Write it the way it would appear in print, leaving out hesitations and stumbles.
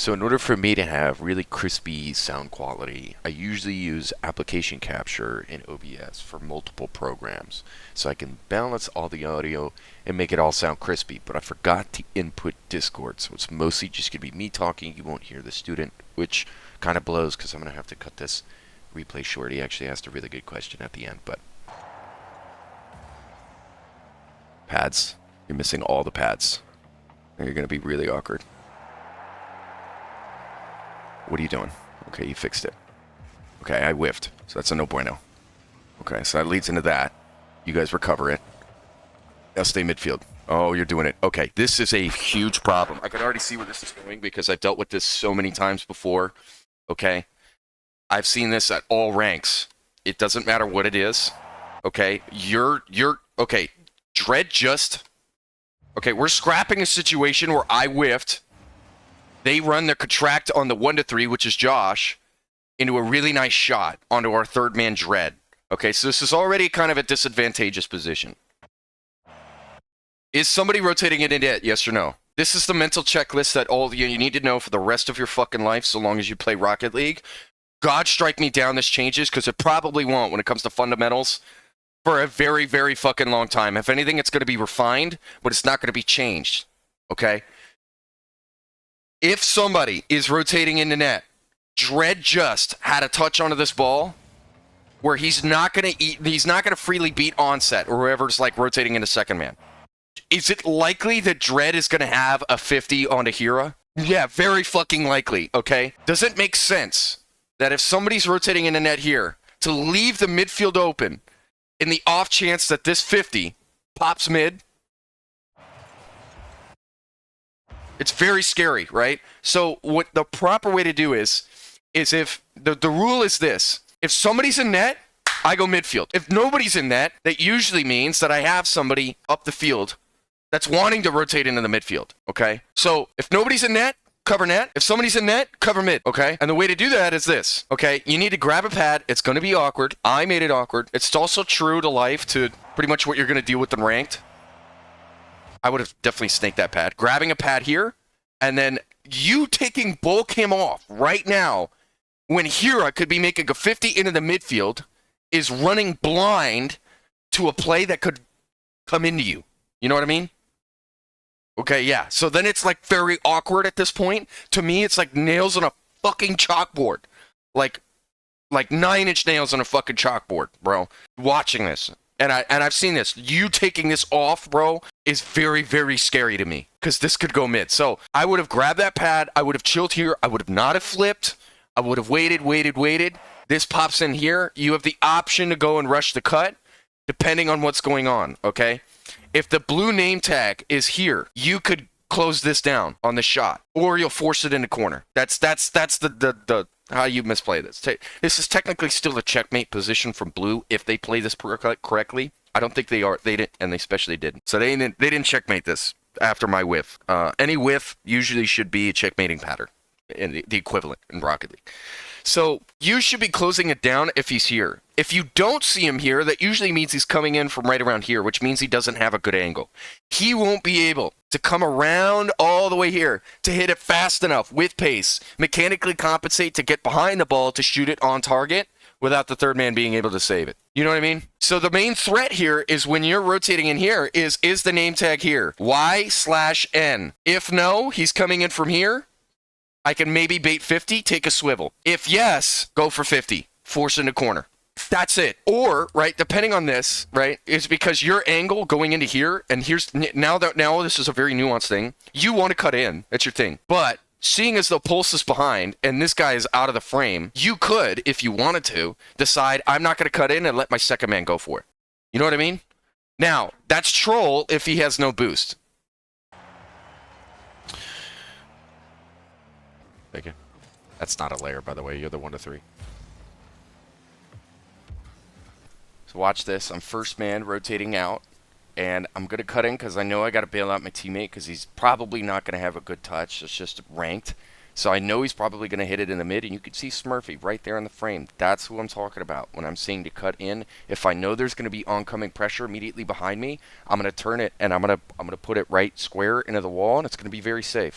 So in order for me to have really crispy sound quality, I usually use application capture in OBS for multiple programs. So I can balance all the audio and make it all sound crispy. But I forgot to input Discord, so it's mostly just going to be me talking. You won't hear the student, which kind of blows because I'm going to have to cut this replay short. He actually asked a really good question at the end, but pads. You're missing all the pads. You're going to be really awkward. What are you doing? Okay, you fixed it. Okay, I whiffed, so that's a no bueno. Okay, so that leads into that. You guys recover it. Now stay midfield. Oh, you're doing it. Okay, this is a huge problem. I can already see where this is going because I've dealt with this so many times before. Okay? I've seen this at all ranks. It doesn't matter what it is. Okay? Okay, Dread just... Okay, we're scrapping a situation where I whiffed. They run their contract on the 1-3, which is Josh, into a really nice shot onto our third man, Dread. Okay, so this is already kind of a disadvantageous position. Is somebody rotating it in it? Yes or no? This is the mental checklist that all you need to know for the rest of your fucking life, so long as you play Rocket League. God strike me down, this changes, because it probably won't when it comes to fundamentals for a very, very fucking long time. If anything, it's going to be refined, but it's not going to be changed. Okay? If somebody is rotating into net, Dread just had a touch onto this ball where he's not going to freely beat Onset or whoever's like rotating into second man. Is it likely that Dread is going to have a 50 onto Hira? Yeah, very fucking likely, okay? Does it make sense that if somebody's rotating into net here to leave the midfield open in the off chance that this 50 pops mid? It's very scary, right? So what the proper way to do is if the rule is this: if somebody's in net, I go midfield. If nobody's in net, that usually means that I have somebody up the field that's wanting to rotate into the midfield, okay? So if nobody's in net, cover net. If somebody's in net, cover mid, okay? And the way to do that is this, okay? You need to grab a pad. It's going to be awkward. I made it awkward. It's also true to life, to pretty much what you're going to deal with in ranked. I would have definitely snaked that pad. Grabbing a pad here, and then you taking bulk him off right now when Hira could be making a 50 into the midfield is running blind to a play that could come into you. You know what I mean? Okay, yeah. So then it's like very awkward at this point. To me, it's like nails on a fucking chalkboard. Like 9-inch nails on a fucking chalkboard, bro. Watching this. And I've seen this. You taking this off, bro, is very, very scary to me. Because this could go mid. So I would have grabbed that pad. I would have chilled here. I would have not have flipped. I would have waited. This pops in here. You have the option to go and rush the cut, depending on what's going on, okay? If the blue name tag is here, you could close this down on the shot. Or you'll force it in the corner. That's the how you misplay this. This is technically still a checkmate position from blue if they play this correctly. I don't think they are. They didn't, and they especially didn't. So they didn't checkmate this after my whiff. Any whiff usually should be a checkmating pattern, in the equivalent in Rocket League. So you should be closing it down if he's here. If you don't see him here, that usually means he's coming in from right around here, which means he doesn't have a good angle. He won't be able to come around all the way here to hit it fast enough with pace, mechanically compensate to get behind the ball to shoot it on target without the third man being able to save it. You know what I mean? So the main threat here is when you're rotating in here is the name tag here? Y/N. If no, he's coming in from here, I can maybe bait 50, take a swivel. If yes, go for 50, force in the corner. That's it. Or, right, depending on this, right, is because your angle going into here, and here's, now this is a very nuanced thing, you want to cut in, that's your thing. But seeing as though Pulse is behind, and this guy is out of the frame, you could, if you wanted to, decide, I'm not going to cut in and let my second man go for it. You know what I mean? Now, that's troll if he has no boost. Thank you. That's not a layer, by the way. You're the 1-3. So watch this. I'm first man rotating out, and I'm going to cut in because I know I got to bail out my teammate because he's probably not going to have a good touch. It's just ranked. So I know he's probably going to hit it in the mid, and you can see Smurfy right there in the frame. That's who I'm talking about when I'm saying to cut in. If I know there's going to be oncoming pressure immediately behind me, I'm going to turn it, and I'm going to put it right square into the wall, and it's going to be very safe.